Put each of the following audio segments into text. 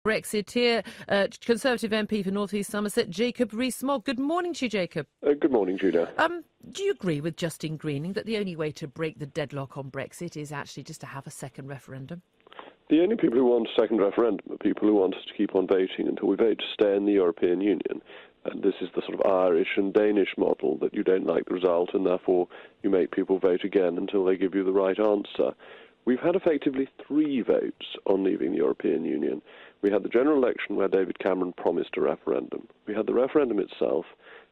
Brexiteer, Conservative MP for North East Somerset, Jacob Rees Mogg. Good morning to you, Jacob. Good morning, Julia. Do you agree with Justine Greening that the only way to break the deadlock on Brexit is actually just to have a second referendum? The only people who want a second referendum are people who want us to keep on voting until we vote to stay in the European Union. And this is the sort of Irish and Danish model that you don't like the result and therefore you make people vote again until they give you the right answer. We've had effectively 3 votes on leaving the European Union. We had the general election where David Cameron promised a referendum. We had the referendum itself,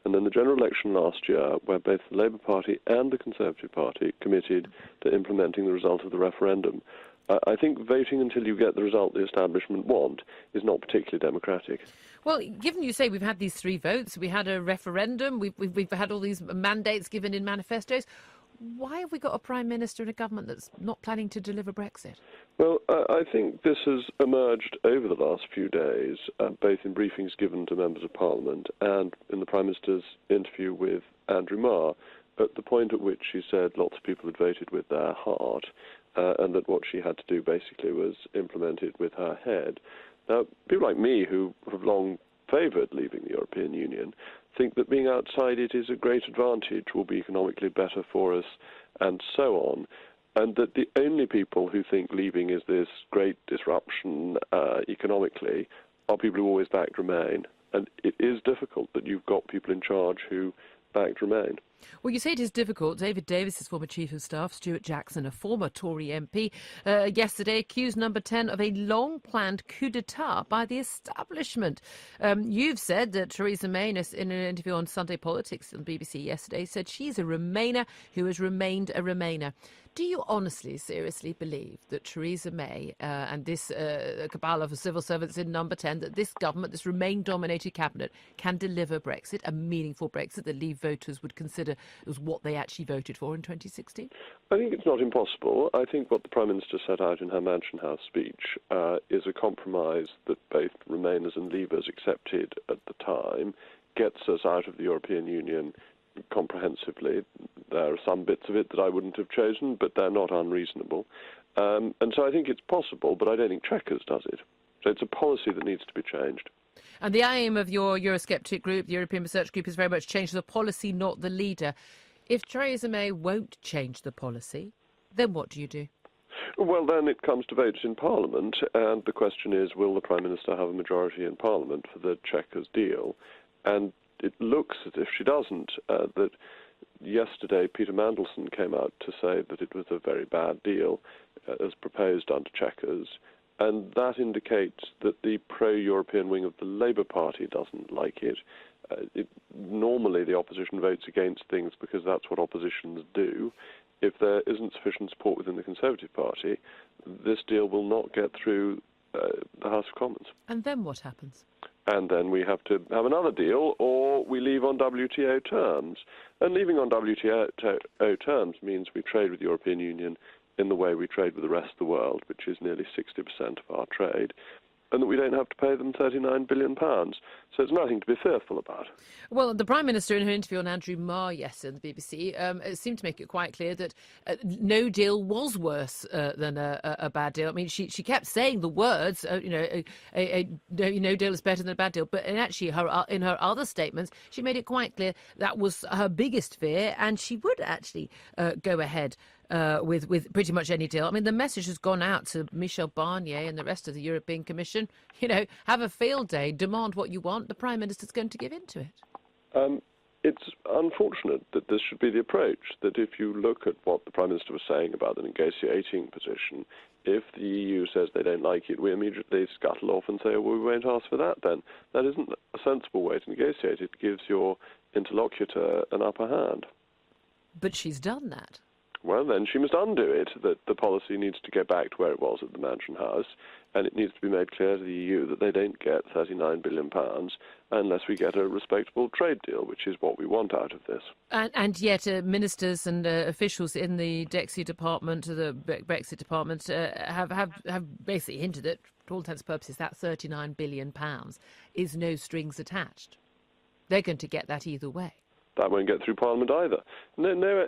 and then the general election last year where both the Labour Party and the Conservative Party committed to implementing the result of the referendum. I think voting until you get the result the establishment want is not particularly democratic. Well, given you say we've had these 3 votes, we had a referendum, we've had all these mandates given in manifestos, why have we got a Prime Minister and a government that's not planning to deliver Brexit? Well, I think this has emerged over the last few days, both in briefings given to members of Parliament and in the Prime Minister's interview with Andrew Marr, at the point at which she said lots of people had voted with their heart and that what she had to do basically was implement it with her head. Now, people like me who have long favoured leaving the European Union think that being outside it is a great advantage, will be economically better for us, and so on, and that the only people who think leaving is this great disruption economically are people who always backed Remain. And it is difficult that you've got people in charge who backed Remain. Well, you say it is difficult. David Davis's former Chief of Staff, Stuart Jackson, a former Tory MP, yesterday accused Number 10 of a long-planned coup d'etat by the establishment. You've said that Theresa May, in an interview on Sunday Politics on BBC yesterday, said she's a Remainer who has remained a Remainer. Do you honestly, seriously believe that Theresa May and this cabal of civil servants in Number 10, that this government, this Remain-dominated cabinet, can deliver Brexit, a meaningful Brexit that Leave voters would consider was what they actually voted for in 2016? I think it's not impossible. I think what the Prime Minister set out in her Mansion House speech is a compromise that both Remainers and Leavers accepted at the time, gets us out of the European Union comprehensively. There are some bits of it that I wouldn't have chosen, but they're not unreasonable. And so I think it's possible, but I don't think Chequers does it. So it's a policy that needs to be changed. And the aim of your Eurosceptic group, the European Research Group, is very much change the policy, not the leader. If Theresa May won't change the policy, then what do you do? Well, then it comes to votes in Parliament, and the question is, will the Prime Minister have a majority in Parliament for the Chequers deal? And it looks as if she doesn't. That yesterday Peter Mandelson came out to say that it was a very bad deal as proposed under Chequers, and that indicates that the pro-European wing of the Labour Party doesn't like it. Normally the opposition votes against things because that's what oppositions do. If there isn't sufficient support within the Conservative Party, this deal will not get through the House of Commons. And then what happens? And then we have to have another deal, or we leave on WTO terms. And leaving on WTO terms means we trade with the European Union in the way we trade with the rest of the world, which is nearly 60% of our trade, and that we don't have to pay them £39 billion. So it's nothing to be fearful about. Well, the Prime Minister, in her interview on Andrew Marr yesterday on the BBC, seemed to make it quite clear that no deal was worse than a bad deal. I mean, she kept saying the words, no deal is better than a bad deal. But actually, in her other statements, she made it quite clear that was her biggest fear, and she would actually go ahead with pretty much any deal. I mean, the message has gone out to Michel Barnier and the rest of the European Commission, have a field day, demand what you want, the Prime Minister's going to give in to it. It's unfortunate that this should be the approach, that if you look at what the Prime Minister was saying about the negotiating position, if the EU says they don't like it, we immediately scuttle off and say, well, we won't ask for that then. That isn't a sensible way to negotiate. It gives your interlocutor an upper hand. But she's done that. Well, then she must undo it, that the policy needs to go back to where it was at the Mansion House, and it needs to be made clear to the EU that they don't get £39 billion unless we get a respectable trade deal, which is what we want out of this. And yet ministers and officials in the Brexit department, have basically hinted that, to all intents and purposes, that £39 billion is no strings attached. They're going to get that either way. That won't get through Parliament either. No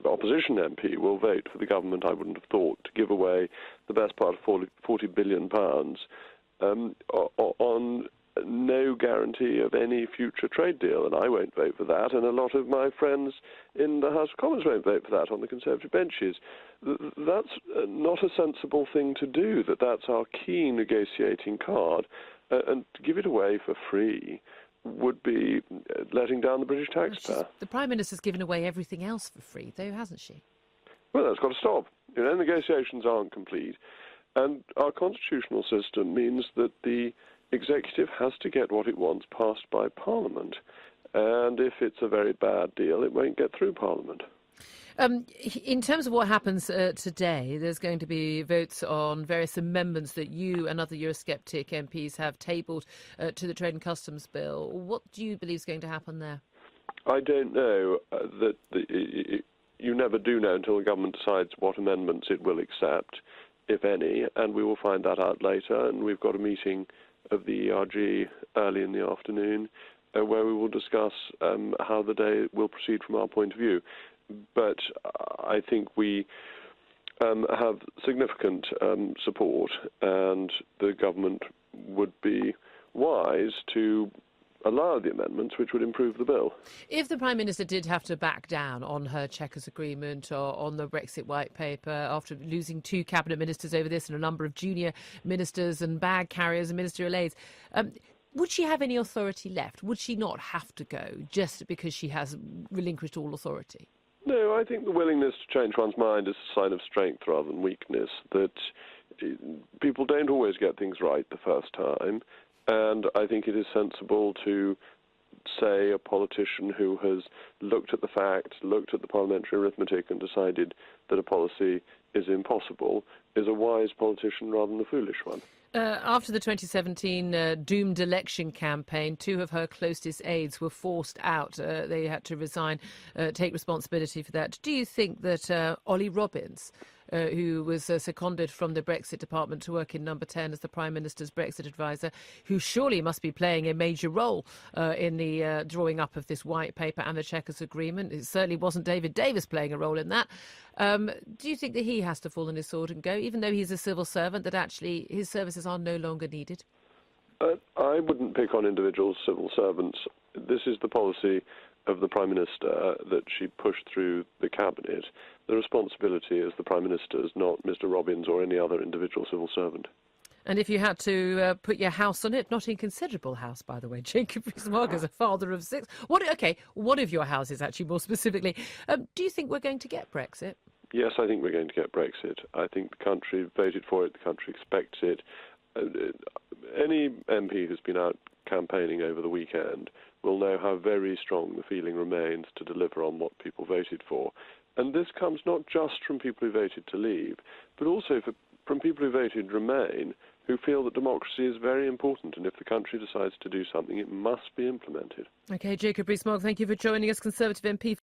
opposition MP will vote for the government, I wouldn't have thought, to give away the best part of £40 billion on no guarantee of any future trade deal, and I won't vote for that, and a lot of my friends in the House of Commons won't vote for that on the Conservative benches. That's not a sensible thing to do, that's our key negotiating card, and to give it away for free would be letting down the British taxpayer. The Prime Minister's given away everything else for free, though, hasn't she? Well, that's got to stop. Negotiations aren't complete, and our constitutional system means that the executive has to get what it wants passed by Parliament, and if it's a very bad deal, it won't get through Parliament. In terms of what happens today, there's going to be votes on various amendments that you and other Eurosceptic MPs have tabled to the Trade and Customs Bill. What do you believe is going to happen there? I don't know. You never do know until the government decides what amendments it will accept, if any, and we will find that out later. And we've got a meeting of the ERG early in the afternoon where we will discuss how the day will proceed from our point of view. But I think we have significant support, and the government would be wise to allow the amendments which would improve the bill. If the Prime Minister did have to back down on her Chequers agreement or on the Brexit white paper after losing 2 cabinet ministers over this and a number of junior ministers and bag carriers and ministerial aides, would she have any authority left? Would she not have to go just because she has relinquished all authority? No, I think the willingness to change one's mind is a sign of strength rather than weakness, that people don't always get things right the first time, and I think it is sensible to say a politician who has looked at the facts, looked at the parliamentary arithmetic and decided that a policy is impossible is a wise politician rather than a foolish one. After the 2017 doomed election campaign, 2 of her closest aides were forced out. They had to resign, take responsibility for that. Do you think that Ollie Robbins, who was seconded from the Brexit department to work in Number 10 as the Prime Minister's Brexit advisor, who surely must be playing a major role in the drawing up of this white paper and the Chequers agreement? It certainly wasn't David Davis playing a role in that. Do you think that he has to fall on his sword and go, even though he's a civil servant, that actually his services are no longer needed? I wouldn't pick on individual civil servants. This is the policy of the Prime Minister that she pushed through the Cabinet. The responsibility is the Prime Minister's, not Mr. Robbins or any other individual civil servant. And if you had to put your house on it, not inconsiderable house, by the way, Jacob Rees Mogg is a father of 6. One of your houses, actually, more specifically. Do you think we're going to get Brexit? Yes, I think we're going to get Brexit. I think the country voted for it, the country expects it. Any MP who's been out campaigning over the weekend will know how very strong the feeling remains to deliver on what people voted for. And this comes not just from people who voted to leave, but also from people who voted to remain, who feel that democracy is very important, and if the country decides to do something, it must be implemented. OK, Jacob Rees Mogg, thank you for joining us, Conservative MP.